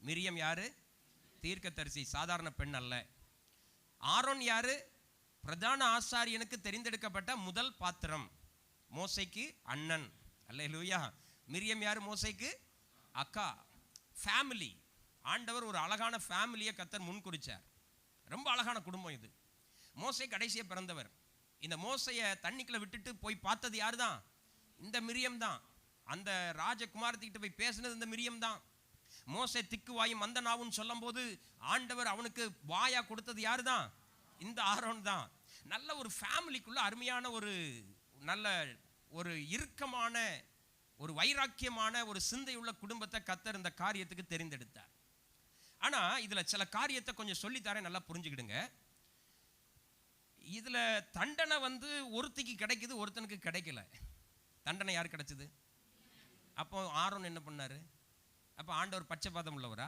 மிரியம் யாரு? தீர்க்கதரிசி, சாதாரண பெண் அல்ல. ஆரோன் யாரு? பிரதான ஆசாரியனுக்கு தெரிந்தெடுக்கப்பட்ட முதல் பாத்திரம், மோசைக்கு அண்ணன். அல்லேலூயா. மிரியம் யாரு? மோசைக்கு அக்கா. ஃபேமிலி. ஆண்டவர் ஒரு அழகான ஃபேமிலியை கர்த்தர் முன்குறிச்சார். ரொம்ப அழகான குடும்பம் இது. மோசை கடைசியை பிறந்தவர். இந்த மோசையை தண்ணிக்குள்ள விட்டுட்டு போய் பார்த்தது யாரு தான்? இந்த மிரியம் தான். அந்த ராஜகுமாரத்திட்ட போய் பேசினது இந்த மிரியம் தான். மோசை திக்கு வாயும் மந்த நாவுன்னு சொல்லும் போது ஆண்டவர் அவனுக்கு வாயா கொடுத்தது யாரு தான்? இந்த ஆரோன் தான். நல்ல ஒரு ஃபேமிலிக்குள்ள அருமையான ஒரு நல்ல ஒரு இறுக்கமான ஒரு வைராக்கியமான ஒரு சிந்தையுள்ள குடும்பத்தை கர்த்தர் இந்த காரியத்துக்கு தெரிந்தெடுத்தார். ஆனா இதுல சில காரியத்தை கொஞ்சம் சொல்லித்தரேன், நல்லா புரிஞ்சுக்கிடுங்க. இதுல தண்டனை ஒருத்திக்கு கிடைக்குது, ஒருத்தனுக்கு கிடைக்கல. தண்டனை யாருக்கு கிடைச்சது? அப்போ ஆரோன் என்ன பண்ணாரு? அப்போ ஆண்டவர் பட்சபாதம் உள்ளவரா?